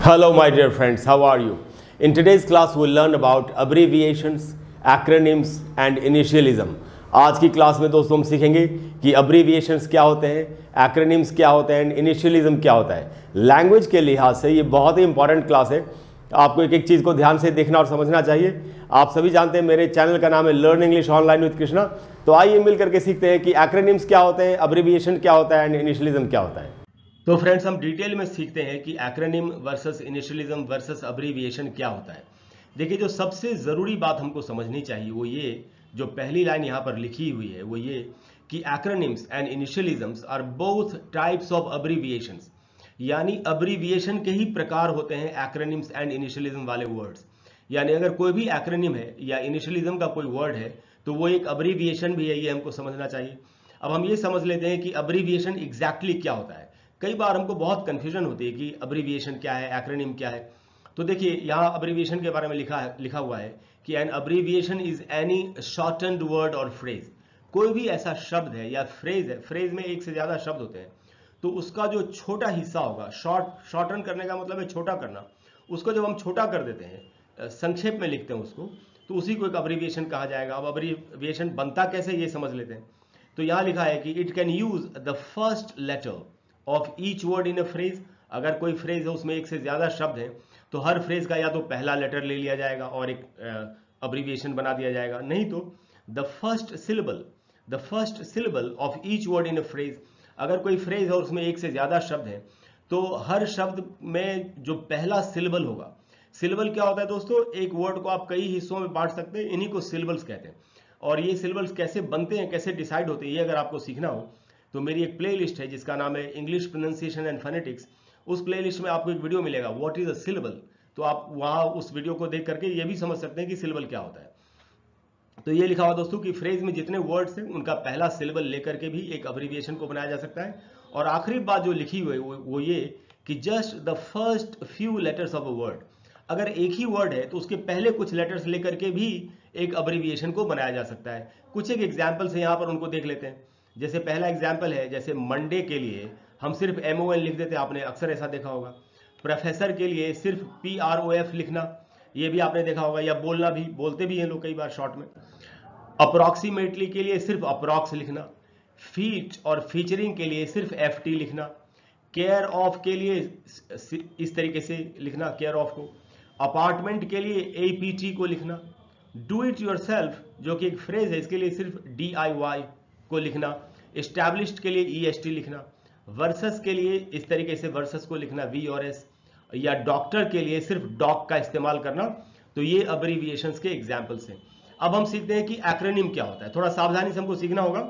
Hello my dear friends, how are you? In today's class we'll learn about abbreviations, acronyms and initialism. आज की class में दोस्तों हम सीखेंगे कि abbreviations क्या होते हैं, acronyms क्या होते हैं, initialism क्या होता है. लैंग्वेज के लिहाज से ये बहुत ही इंपॉर्टेंट क्लास है. आपको एक एक चीज़ को ध्यान से देखना और समझना चाहिए. आप सभी जानते हैं मेरे चैनल का नाम है learn English online with Krishna. तो आइए मिल करके सीखते हैं कि acronyms क्या होते हैं, abbreviation क्या होता है एंड initialism क्या होता है. तो फ्रेंड्स हम डिटेल में सीखते हैं कि acronym versus initialism versus abbreviation क्या होता है. देखिए जो सबसे ज़रूरी बात हमको समझनी चाहिए वो ये, जो पहली लाइन यहाँ पर लिखी हुई है वो ये कि acronyms and initialisms are both types of abbreviations. यानी अब्रीविएशन के ही प्रकार होते हैं एक्रोनिम्स एंड इनिशियलिज्म वाले वर्ड्स. यानी अगर कोई भी एक्रोनिम है या इनिशियलिज्म का कोई वर्ड है तो वो एक अब्रीविएशन भी है, ये हमको समझना चाहिए. अब हम ये समझ लेते हैं कि अब्रीविएशन एग्जैक्टली क्या होता है. कई बार हमको बहुत कंफ्यूजन होती है कि अब्रीविएशन क्या है, एक्रोनिम क्या है. तो देखिए यहाँ अब्रीविएशन के बारे में लिखा हुआ है कि an abbreviation is any shortened word और फ्रेज. कोई भी ऐसा शब्द है या फ्रेज है, फ्रेज में एक से ज्यादा शब्द होते हैं, तो उसका जो छोटा हिस्सा होगा, शॉर्टन करने का मतलब है छोटा करना, उसको जब हम छोटा कर देते हैं, संक्षेप में लिखते हैं उसको, तो उसी को एक अब्रीविएशन कहा जाएगा. अब अब्रीविएशन बनता कैसे ये समझ लेते हैं. तो यहाँ लिखा है कि it can use the first letter of each word in a phrase. अगर कोई फ्रेज है उसमें एक से ज्यादा शब्द है तो हर फ्रेज का या तो पहला लेटर ले लिया जाएगा और एक अब्रीविएशन बना दिया जाएगा, नहीं तो the first syllable of each word in a phrase. अगर कोई फ्रेज है और उसमें एक से ज्यादा शब्द है तो हर शब्द में जो पहला सिलेबल होगा. सिलेबल क्या होता है दोस्तों, एक वर्ड को आप कई हिस्सों में बांट सकते हैं, इन्हीं को सिलेबल्स कहते हैं. और ये सिलेबल्स कैसे बनते हैं, कैसे डिसाइड होते हैं, ये अगर आपको सीखना हो तो मेरी एक प्लेलिस्ट है जिसका नाम है इंग्लिश प्रोनाउंसिएशन एंड फोनेटिक्स. उस प्लेलिस्ट में आपको एक वीडियो मिलेगा व्हाट इज अ सिलेबल. तो आप वहां उस वीडियो को देख करके ये भी समझ सकते हैं कि सिलेबल क्या होता है. तो ये लिखा हुआ दोस्तों कि फ्रेज में जितने वर्ड्स हैं उनका पहला सिलेबल लेकर के भी एक अब्रीविएशन को बनाया जा सकता है. और आखिरी बात जो लिखी हुई है वो ये कि just the first few letters of a word. अगर एक ही वर्ड है तो उसके पहले कुछ लेटर्स लेकर के भी एक अब्रीविएशन को बनाया जा सकता है. कुछ एक एग्जाम्पल्स है यहाँ पर, उनको देख लेते हैं. जैसे पहला एग्जाम्पल है, जैसे मंडे के लिए हम सिर्फ MON लिख देते हैं, आपने अक्सर ऐसा देखा होगा. प्रोफेसर के लिए सिर्फ PROF लिखना, ये भी आपने देखा होगा, या बोलना भी, बोलते भी हैं लोग कई बार शॉर्ट में. अप्रोक्सीमेटली के लिए सिर्फ अप्रॉक्स लिखना. फीट और फीचरिंग के लिए सिर्फ FT लिखना. केयर ऑफ के लिए इस तरीके से लिखना, केयर ऑफ को. अपार्टमेंट के लिए APT को लिखना. डू इट योरसेल्फ जो कि एक फ्रेज है, इसके लिए सिर्फ DIY को लिखना. एस्टैब्लिश्ड के लिए EST लिखना. वर्सेस के लिए इस तरीके से वर्सेस को लिखना, V और S. या डॉक्टर के लिए सिर्फ डॉक का इस्तेमाल करना. तो ये अब्रीविएशंस के एग्जांपल्स हैं. अब हम सीखते हैं कि एक्रोनिम क्या होता है. थोड़ा सावधानी से हमको सीखना होगा.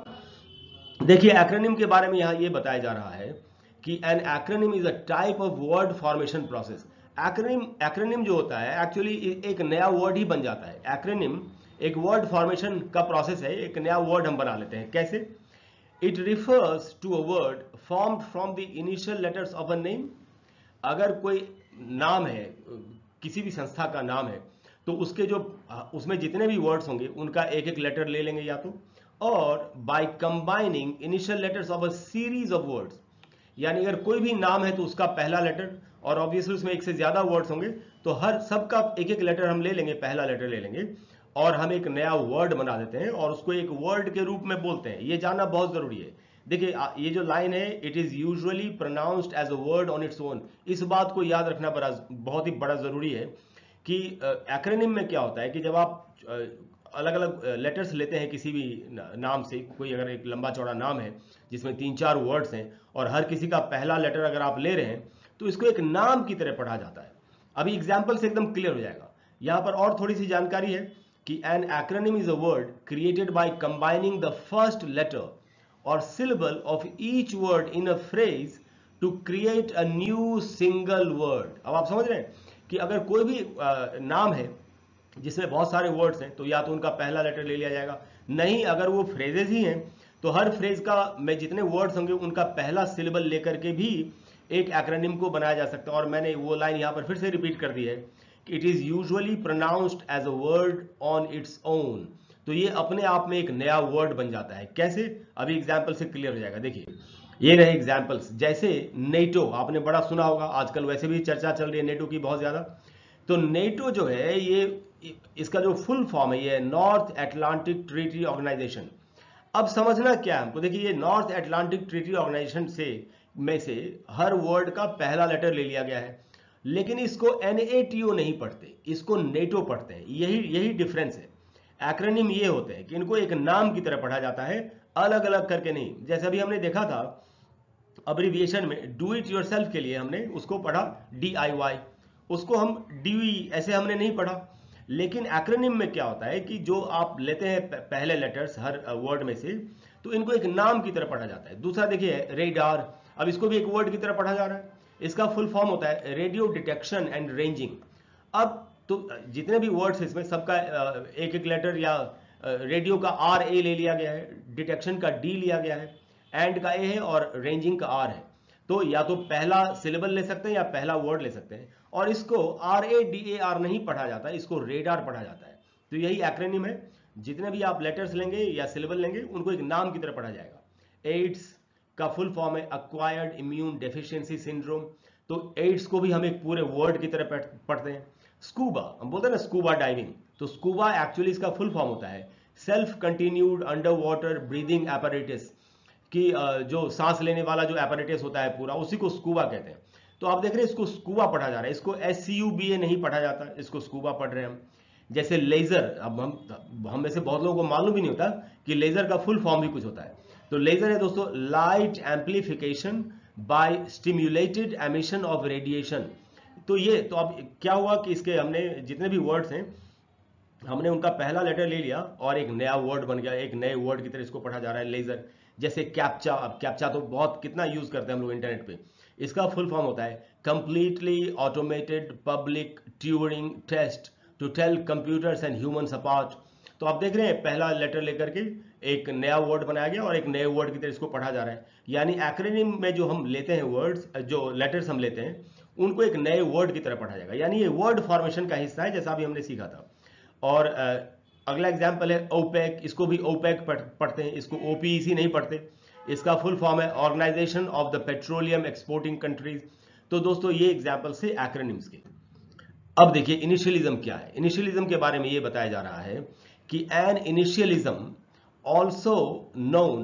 देखिए एक्रोनिम के बारे में यहाँ ये बताया जा रहा है कि an acronym is a type of word formation process. Acronym जो होता है एक्चुअली एक नया वर्ड ही बन जाता है. एक्रोनिम एक वर्ड फॉर्मेशन का प्रोसेस है, एक नया वर्ड हम बना लेते हैं. कैसे? It refers to a word formed from the initial letters of a name. अगर कोई नाम है, किसी भी संस्था का नाम है, तो उसके जो उसमें जितने भी वर्ड्स होंगे उनका एक एक लेटर ले लेंगे या तो, और by combining initial letters of a series of words. यानी अगर कोई भी नाम है तो उसका पहला लेटर, और ऑब्वियसली उसमें एक से ज्यादा वर्ड्स होंगे तो हर सबका एक एक लेटर हम ले लेंगे, पहला लेटर ले लेंगे, और हम एक नया वर्ड बना देते हैं और उसको एक वर्ड के रूप में बोलते हैं. ये जानना बहुत जरूरी है. देखिए ये जो लाइन है, it is usually pronounced as a word on its own. इस बात को याद रखना बहुत ही बड़ा जरूरी है कि एक्रोनिम में क्या होता है कि जब आप अलग अलग लेटर्स लेते हैं किसी भी नाम से, कोई अगर एक लंबा चौड़ा नाम है जिसमें 3-4 वर्ड्स हैं और हर किसी का पहला लेटर अगर आप ले रहे हैं तो इसको एक नाम की तरह पढ़ा जाता है. अभी एग्जाम्पल से एकदम क्लियर हो जाएगा. यहां पर और थोड़ी सी जानकारी है कि an acronym is a word created by combining the first letter और syllable of each word in a phrase to create a new single word. अब आप समझ रहे हैं कि अगर कोई भी नाम है जिसमें बहुत सारे वर्ड्स हैं तो या तो उनका पहला लेटर ले लिया जाएगा, नहीं अगर वो फ्रेजेस ही हैं तो हर फ्रेज का में जितने वर्ड्स होंगे उनका पहला सिलेबल लेकर के भी एक एक्रोनिम को बनाया जा सकता है. और मैंने वो लाइन यहाँ पर फिर से रिपीट कर दी है कि it is usually pronounced as a word on its own. तो ये अपने आप में एक नया वर्ड बन जाता है. कैसे? अभी एग्जाम्पल से क्लियर हो जाएगा. देखिए ये रहे एग्जाम्पल्स, जैसे नेटो आपने बड़ा सुना होगा, आजकल वैसे भी चर्चा चल रही है नेटो की बहुत ज़्यादा। तो नेटो जो है ये इसका जो फुल फॉर्म है ये नॉर्थ एटलांटिक ट्रीटी ऑर्गेनाइजेशन। अब समझना क्या है हमको, देखिए ये नॉर्थ एटलांटिक ट्रीटी ऑर्गेनाइजेशन से हर वर्ड का पहला लेटर ले लिया गया है, लेकिन इसको NATO नहीं पढ़ते, इसको नेटो पढ़ते हैं। यही यही डिफरेंस है। एक्रोनिम ये होते हैं कि इनको एक नाम की तरह पढ़ा जाता है, अलग अलग करके नहीं। जैसे अभी हमने देखा था अब्रिविएशन में डू इट योरसेल्फ के लिए हमने उसको पढ़ा DIY, उसको हम DE ऐसे हमने नहीं पढ़ा। लेकिन एक्रोनिम में क्या होता है कि जो आप लेते हैं पहले लेटर्स हर वर्ड में से, तो इनको एक नाम की तरह पढ़ा जाता है। दूसरा देखिए रेडार, अब इसको भी एक वर्ड की तरह पढ़ा जा रहा है। इसका फुल फॉर्म होता है रेडियो डिटेक्शन एंड रेंजिंग। अब तो जितने भी वर्ड्स इसमें सबका एक एक लेटर या रेडियो का RA ले लिया गया है, डिटेक्शन का D लिया गया है, एंड का A है और रेंजिंग का R है। तो या तो पहला सिलेबल ले सकते हैं या पहला वर्ड ले सकते हैं, और इसको RADAR नहीं पढ़ा जाता, इसको रेडार पढ़ा जाता है। तो यही एक्रोनिम है, जितने भी आप लेटर्स लेंगे या सिलेबल लेंगे उनको एक नाम की तरह पढ़ा जाएगा। एड्स का फुल फॉर्म है अक्वायर्ड इम्यून डेफिशिएंसी सिंड्रोम, तो एड्स को भी हम एक पूरे वर्ड की तरह पढ़ते हैं। स्कूबा, हम बोलते हैं ना स्कूबा डाइविंग, तो स्कूबा एक्चुअली इसका फुल फॉर्म होता है self continued under water breathing apparatus, कि जो सांस लेने वाला जो एपरेटस होता है पूरा, उसी को स्कूबा कहते हैं। तो आप देख रहे हैं इसको स्कूबा पढ़ा जा रहा है, इसको SCUBA नहीं पढ़ा जाता, इसको स्कूबा पढ़ रहे हैं हम। जैसे लेजर, अब हम में से बहुत लोगों को मालूम भी नहीं होता कि लेजर का फुल फॉर्म भी कुछ होता है। तो लेजर है दोस्तों light amplification by stimulated emission of radiation. तो ये तो अब क्या हुआ कि इसके हमने जितने भी वर्ड्स हैं हमने उनका पहला लेटर ले लिया और एक नया वर्ड बन गया, एक नए वर्ड की तरह इसको पढ़ा जा रहा है लेजर। जैसे कैप्चा, अब कैप्चा तो बहुत कितना यूज करते हैं हम लोग इंटरनेट पे। इसका फुल फॉर्म होता है completely automated public Turing test to tell computers and humans apart. तो आप देख रहे हैं पहला लेटर लेकर के एक नया वर्ड बनाया गया और एक नए वर्ड की तरह इसको पढ़ा जा रहा है। यानी एक्रोनिम में जो हम लेते हैं वर्ड्स, जो लेटर्स हम लेते हैं, उनको एक नए वर्ड की तरह पढ़ा जाएगा। यानी ये वर्ड फॉर्मेशन का हिस्सा है, जैसा अभी हमने सीखा था। और अगला एग्जाम्पल है ओपेक, इसको भी ओपेक पढ़ते हैं, इसको OPEC नहीं पढ़ते। इसका फुल फॉर्म है organisation of the petroleum exporting countries. तो दोस्तों ये एग्जाम्पल से एक्रोनिम्स के। अब देखिए इनिशियलिज्म क्या है। इनिशियलिज्म के बारे में ये बताया जा रहा है कि an initialism also known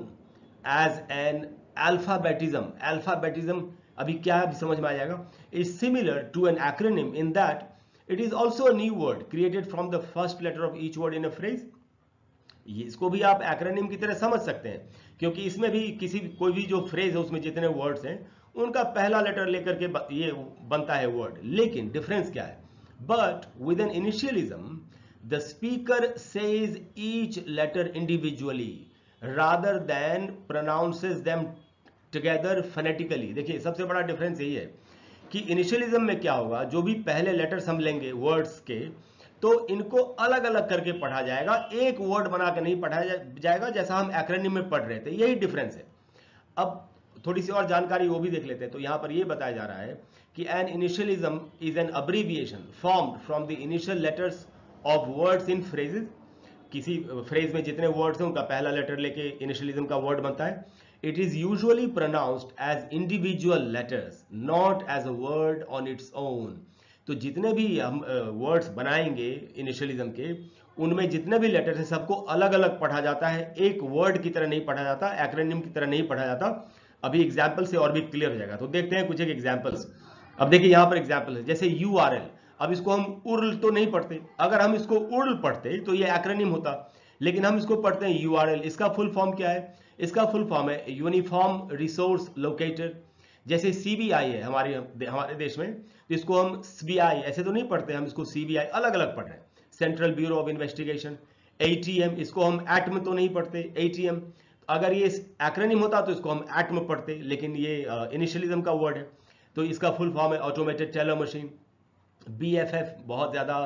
as an alphabetism. Alphabetism अभी क्या है समझ में आ जाएगा। Is similar to an acronym in that it is also a new word created from the first letter of each word in a phrase. इसको भी आप एक्रोनिम की तरह समझ सकते हैं, क्योंकि इसमें भी कोई भी जो फ्रेज है उसमें जितने वर्ड्स हैं उनका पहला लेटर लेकर के ये बनता है वर्ड। लेकिन डिफरेंस क्या है, but with an initialism the speaker says each letter individually rather than pronounces them together phonetically. देखिए सबसे बड़ा डिफरेंस यही है कि इनिशियलिज्म में क्या होगा, जो भी पहले लेटर्स हम लेंगे वर्ड्स के, तो इनको अलग अलग करके पढ़ा जाएगा, एक वर्ड बना के नहीं पढ़ा जाएगा जैसा हम एक्रोनिम में पढ़ रहे थे। यही डिफरेंस है। अब थोड़ी सी और जानकारी वो भी देख लेते हैं। तो यहां पर ये बताया जा रहा है कि an initialism is an abbreviation formed from the initial letters of words in phrases. किसी फ्रेज में जितने वर्ड्स हैं उनका पहला लेटर लेके इनिशियलिज्म का वर्ड बनता है। It is usually pronounced as individual letters not as a word on its own. तो जितने भी हम वर्ड्स बनाएंगे इनिशियलिज्म के, उनमें जितने भी लेटर्स हैं सबको अलग अलग पढ़ा जाता है, एक वर्ड की तरह नहीं पढ़ा जाता, एक्रोनिम की तरह नहीं पढ़ा जाता। अभी एग्जाम्पल से और भी क्लियर हो जाएगा। तो देखते हैं कुछ एक एग्जाम्पल्स। अब देखिए यहां पर एग्जाम्पल है, जैसे URL। अब इसको हम URL तो नहीं पढ़ते, अगर हम इसको URL पढ़ते तो ये एक्रोनिम होता, लेकिन हम इसको पढ़ते हैं URL। इसका फुल फॉर्म क्या है, इसका फुल फॉर्म है यूनिफॉर्म रिसोर्स लोकेटर। जैसे CBI है हमारे देश में, तो इसको हम SBI ऐसे तो नहीं पढ़ते, हम इसको CBI अलग अलग पढ़ रहे हैं, central bureau of investigation. ATM इसको हम एटम तो नहीं पढ़ते, ATM। अगर ये एक्रोनिम होता तो इसको हम एटम पढ़ते, लेकिन ये इनिशियलिज्म का वर्ड है, तो इसका फुल फॉर्म है ऑटोमेटेड टेलर मशीन। BFF बहुत ज़्यादा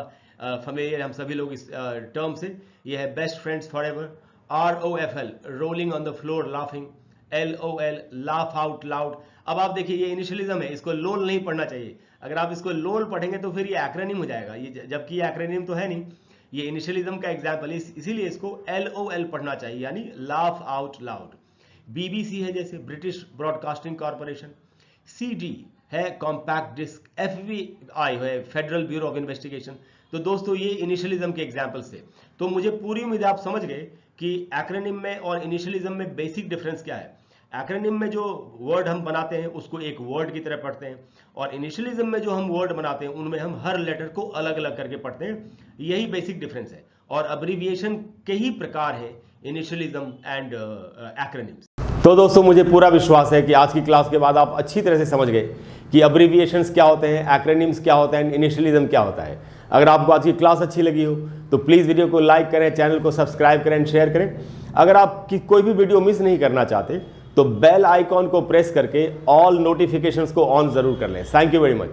फेमिलियर हम सभी लोग इस टर्म से, ये है best friends for ever. ROFL rolling on the floor laughing. LOL laugh out loud. अब आप देखिए ये इनिशियलिज्म है, इसको लोल नहीं पढ़ना चाहिए। अगर आप इसको लोल पढ़ेंगे तो फिर ये एक्रोनिम हो जाएगा, ये जबकि ये एक्रोनिम तो है नहीं, ये इनिशियलिज्म का एग्जाम्पल है, इसीलिए इसको LOL पढ़ना चाहिए, यानी लाफ आउट लाउड। BBC है जैसे ब्रिटिश ब्रॉडकास्टिंग कॉरपोरेशन, CD है कॉम्पैक्ट डिस्क, FBI है फेडरल ब्यूरो ऑफ इन्वेस्टिगेशन। तो दोस्तों ये इनिशियलिज्म के एग्जाम्पल्स थे। तो मुझे पूरी उम्मीद आप समझ गए कि एक्रोनिम में और इनिशियलिज्म में बेसिक डिफरेंस क्या है। एक्रोनिम में जो वर्ड हम बनाते हैं उसको एक वर्ड की तरह पढ़ते हैं, और इनिशियलिज्म में जो हम वर्ड बनाते हैं उनमें हम हर लेटर को अलग अलग करके पढ़ते हैं। यही बेसिक डिफरेंस है, और अब्रीविएशन के ही प्रकार है इनिशियलिज्म एंड एक्रोनिम्स। तो दोस्तों मुझे पूरा विश्वास है कि आज की क्लास के बाद आप अच्छी तरह से समझ गए कि अब्रीविएशंस क्या होते हैं, एक्रोनिम्स क्या होता है, इनिशियलिज्म क्या होता है। अगर आपको आज की क्लास अच्छी लगी हो तो प्लीज़ वीडियो को लाइक करें, चैनल को सब्सक्राइब करें, शेयर करें। अगर आप कोई भी वीडियो मिस नहीं करना चाहते तो बेल आइकॉन को प्रेस करके ऑल नोटिफिकेशंस को ऑन जरूर कर लें। Thank you very much.